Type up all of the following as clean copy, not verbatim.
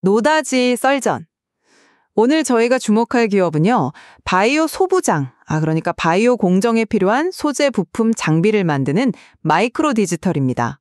노다지 썰전. 오늘 저희가 주목할 기업은요, 바이오 소부장, 그러니까 바이오 공정에 필요한 소재, 부품, 장비를 만드는 마이크로 디지털입니다.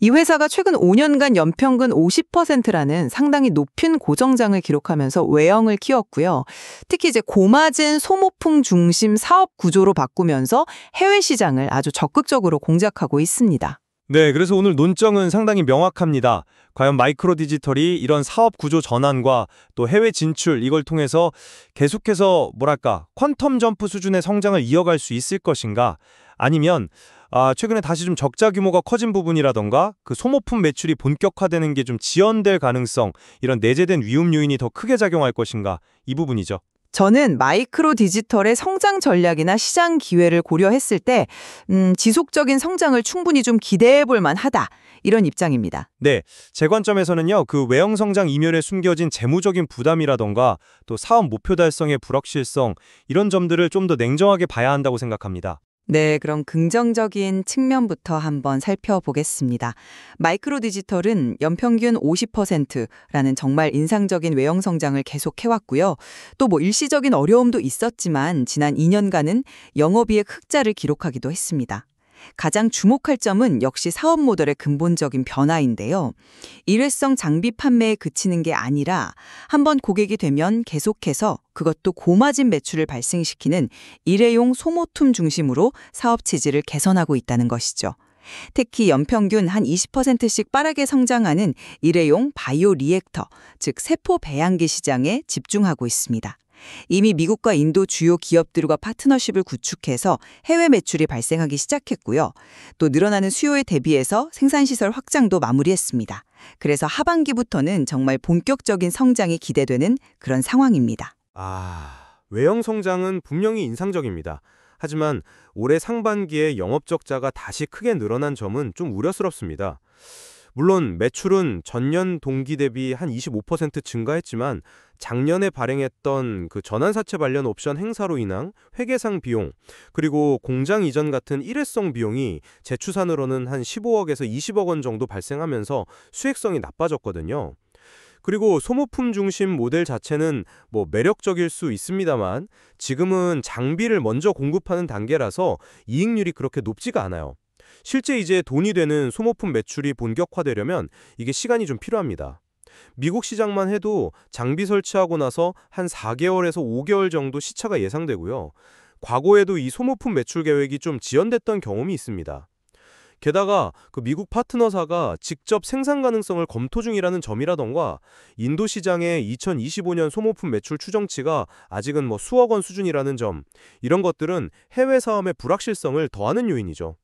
이 회사가 최근 5년간 연평균 50%라는 상당히 높은 고정장을 기록하면서 외형을 키웠고요. 특히 이제 고마진 소모품 중심 사업 구조로 바꾸면서 해외 시장을 아주 적극적으로 공략하고 있습니다. 네, 그래서 오늘 논점은 상당히 명확합니다. 과연 마이크로 디지털이 이런 사업 구조 전환과 또 해외 진출 이걸 통해서 계속해서 퀀텀 점프 수준의 성장을 이어갈 수 있을 것인가? 아니면 최근에 다시 좀 적자 규모가 커진 부분이라던가 그 소모품 매출이 본격화되는 게 좀 지연될 가능성, 이런 내재된 위험 요인이 더 크게 작용할 것인가? 이 부분이죠. 저는 마이크로 디지털의 성장 전략이나 시장 기회를 고려했을 때 지속적인 성장을 충분히 좀 기대해 볼 만하다. 이런 입장입니다. 네, 제 관점에서는요. 그 외형 성장 이면에 숨겨진 재무적인 부담이라던가 또 사업 목표 달성의 불확실성, 이런 점들을 좀 더 냉정하게 봐야 한다고 생각합니다. 네, 그럼 긍정적인 측면부터 한번 살펴보겠습니다. 마이크로 디지털은 연평균 50%라는 정말 인상적인 외형 성장을 계속 해왔고요. 또 일시적인 어려움도 있었지만 지난 2년간은 영업이익 흑자를 기록하기도 했습니다. 가장 주목할 점은 역시 사업 모델의 근본적인 변화인데요. 일회성 장비 판매에 그치는 게 아니라 한번 고객이 되면 계속해서 그것도 고마진 매출을 발생시키는 일회용 소모품 중심으로 사업 체질을 개선하고 있다는 것이죠. 특히 연평균 한 20%씩 빠르게 성장하는 일회용 바이오 리액터, 즉 세포 배양기 시장에 집중하고 있습니다. 이미 미국과 인도 주요 기업들과 파트너십을 구축해서 해외 매출이 발생하기 시작했고요. 또 늘어나는 수요에 대비해서 생산시설 확장도 마무리했습니다. 그래서 하반기부터는 정말 본격적인 성장이 기대되는 그런 상황입니다. 외형 성장은 분명히 인상적입니다. 하지만 올해 상반기에 영업 적자가 다시 크게 늘어난 점은 좀 우려스럽습니다. 물론 매출은 전년 동기 대비 한 25% 증가했지만 작년에 발행했던 그 전환사채 관련 옵션 행사로 인한 회계상 비용, 그리고 공장 이전 같은 일회성 비용이 재추산으로는 한 15억에서 20억 원 정도 발생하면서 수익성이 나빠졌거든요. 그리고 소모품 중심 모델 자체는 매력적일 수 있습니다만 지금은 장비를 먼저 공급하는 단계라서 이익률이 그렇게 높지가 않아요. 실제 이제 돈이 되는 소모품 매출이 본격화되려면 이게 시간이 좀 필요합니다. 미국 시장만 해도 장비 설치하고 나서 한 4개월에서 5개월 정도 시차가 예상되고요. 과거에도 이 소모품 매출 계획이 좀 지연됐던 경험이 있습니다. 게다가 그 미국 파트너사가 직접 생산 가능성을 검토 중이라는 점이라던가 인도 시장의 2025년 소모품 매출 추정치가 아직은 수억 원 수준이라는 점, 이런 것들은 해외 사업의 불확실성을 더하는 요인이죠.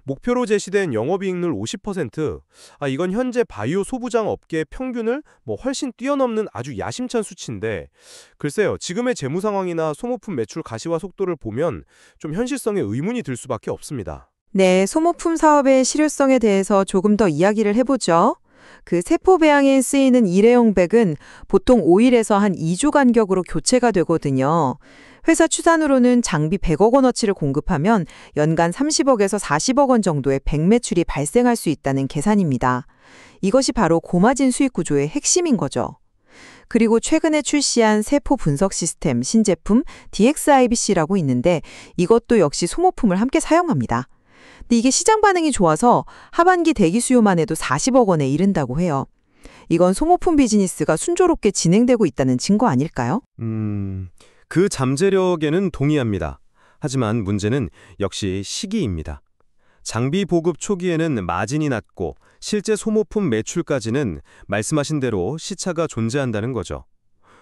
목표로 제시된 영업이익률 50%, 이건 현재 바이오 소부장 업계의 평균을 훨씬 뛰어넘는 아주 야심찬 수치인데, 글쎄요, 지금의 재무 상황이나 소모품 매출 가시화 속도를 보면 좀 현실성에 의문이 들 수밖에 없습니다. 네, 소모품 사업의 실효성에 대해서 조금 더 이야기를 해보죠. 그 세포 배양에 쓰이는 일회용 백은 보통 5일에서 한 2주 간격으로 교체가 되거든요. 회사 추산으로는 장비 100억 원어치를 공급하면 연간 30억에서 40억 원 정도의 백 매출이 발생할 수 있다는 계산입니다. 이것이 바로 고마진 수익 구조의 핵심인 거죠. 그리고 최근에 출시한 세포 분석 시스템 신제품 DXIBC라고 있는데 이것도 역시 소모품을 함께 사용합니다. 근데 이게 시장 반응이 좋아서 하반기 대기 수요만 해도 40억 원에 이른다고 해요. 이건 소모품 비즈니스가 순조롭게 진행되고 있다는 증거 아닐까요? 그 잠재력에는 동의합니다. 하지만 문제는 역시 시기입니다. 장비 보급 초기에는 마진이 낮고 실제 소모품 매출까지는 말씀하신 대로 시차가 존재한다는 거죠.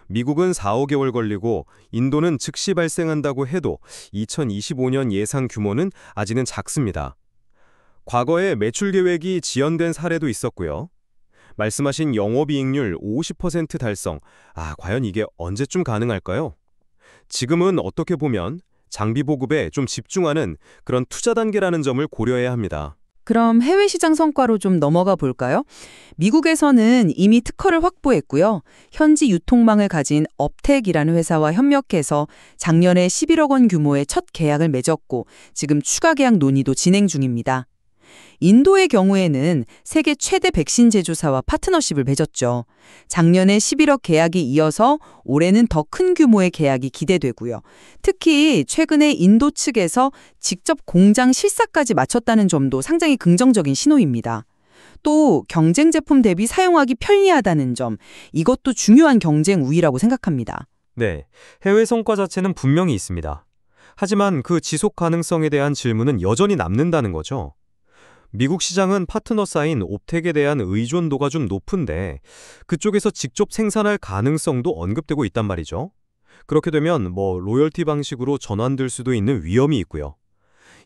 미국은 4~5개월 걸리고 인도는 즉시 발생한다고 해도 2025년 예상 규모는 아직은 작습니다. 과거에 매출 계획이 지연된 사례도 있었고요. 말씀하신 영업이익률 50% 달성, 과연 이게 언제쯤 가능할까요? 지금은 어떻게 보면 장비 보급에 좀 집중하는 그런 투자 단계라는 점을 고려해야 합니다. 그럼 해외 시장 성과로 좀 넘어가 볼까요? 미국에서는 이미 특허를 확보했고요. 현지 유통망을 가진 업텍이라는 회사와 협력해서 작년에 11억 원 규모의 첫 계약을 맺었고 지금 추가 계약 논의도 진행 중입니다. 인도의 경우에는 세계 최대 백신 제조사와 파트너십을 맺었죠. 작년에 11억 계약이 이어서 올해는 더 큰 규모의 계약이 기대되고요. 특히 최근에 인도 측에서 직접 공장 실사까지 마쳤다는 점도 상당히 긍정적인 신호입니다. 또 경쟁 제품 대비 사용하기 편리하다는 점, 이것도 중요한 경쟁 우위라고 생각합니다. 네, 해외 성과 자체는 분명히 있습니다. 하지만 그 지속 가능성에 대한 질문은 여전히 남는다는 거죠. 미국 시장은 파트너 사인 옵텍에 대한 의존도가 좀 높은데 그쪽에서 직접 생산할 가능성도 언급되고 있단 말이죠. 그렇게 되면 로열티 방식으로 전환될 수도 있는 위험이 있고요.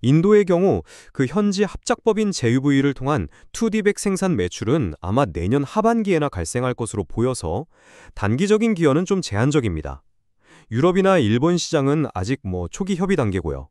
인도의 경우 그 현지 합작법인 JV를 통한 2D100 생산 매출은 아마 내년 하반기에나 발생할 것으로 보여서 단기적인 기여는 좀 제한적입니다. 유럽이나 일본 시장은 아직 초기 협의 단계고요.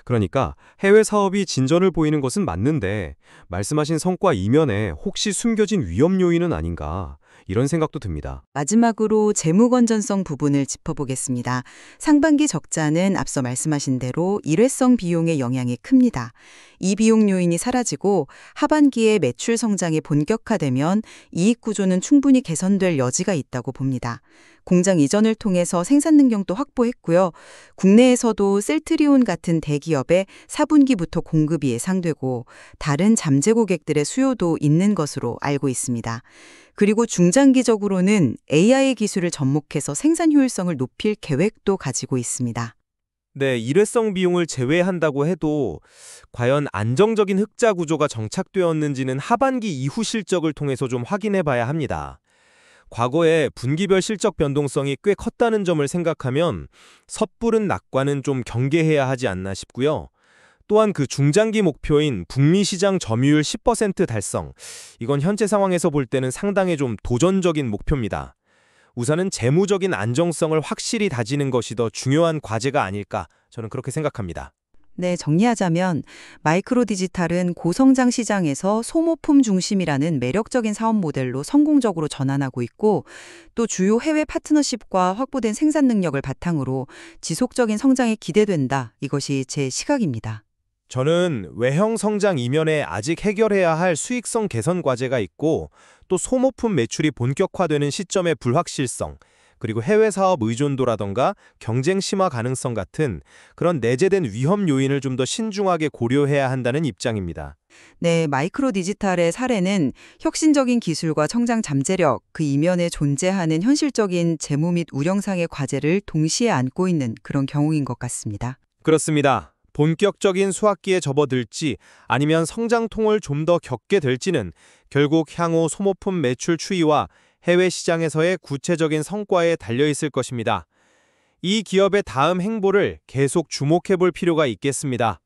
그러니까 해외 사업이 진전을 보이는 것은 맞는데 말씀하신 성과 이면에 혹시 숨겨진 위험 요인은 아닌가 이런 생각도 듭니다. 마지막으로 재무 건전성 부분을 짚어보겠습니다. 상반기 적자는 앞서 말씀하신 대로 일회성 비용의 영향이 큽니다. 이 비용 요인이 사라지고 하반기에 매출 성장이 본격화되면 이익 구조는 충분히 개선될 여지가 있다고 봅니다. 공장 이전을 통해서 생산 능력도 확보했고요. 국내에서도 셀트리온 같은 대기업의 4분기부터 공급이 예상되고 다른 잠재 고객들의 수요도 있는 것으로 알고 있습니다. 그리고 중장기적으로는 AI 기술을 접목해서 생산 효율성을 높일 계획도 가지고 있습니다. 네, 일회성 비용을 제외한다고 해도 과연 안정적인 흑자 구조가 정착되었는지는 하반기 이후 실적을 통해서 좀 확인해 봐야 합니다. 과거에 분기별 실적 변동성이 꽤 컸다는 점을 생각하면 섣부른 낙관은 좀 경계해야 하지 않나 싶고요. 또한 그 중장기 목표인 북미 시장 점유율 10% 달성, 이건 현재 상황에서 볼 때는 상당히 좀 도전적인 목표입니다. 우선은 재무적인 안정성을 확실히 다지는 것이 더 중요한 과제가 아닐까, 저는 그렇게 생각합니다. 네, 정리하자면 마이크로 디지털은 고성장 시장에서 소모품 중심이라는 매력적인 사업 모델로 성공적으로 전환하고 있고 또 주요 해외 파트너십과 확보된 생산 능력을 바탕으로 지속적인 성장이 기대된다. 이것이 제 시각입니다. 저는 외형 성장 이면에 아직 해결해야 할 수익성 개선 과제가 있고 또 소모품 매출이 본격화되는 시점의 불확실성, 그리고 해외 사업 의존도라던가 경쟁 심화 가능성 같은 그런 내재된 위험 요인을 좀 더 신중하게 고려해야 한다는 입장입니다. 네, 마이크로 디지털의 사례는 혁신적인 기술과 성장 잠재력, 그 이면에 존재하는 현실적인 재무 및 운영상의 과제를 동시에 안고 있는 그런 경우인 것 같습니다. 그렇습니다. 본격적인 수학기에 접어들지 아니면 성장통을 좀 더 겪게 될지는 결국 향후 소모품 매출 추이와 해외 시장에서의 구체적인 성과에 달려있을 것입니다. 이 기업의 다음 행보를 계속 주목해 볼 필요가 있겠습니다.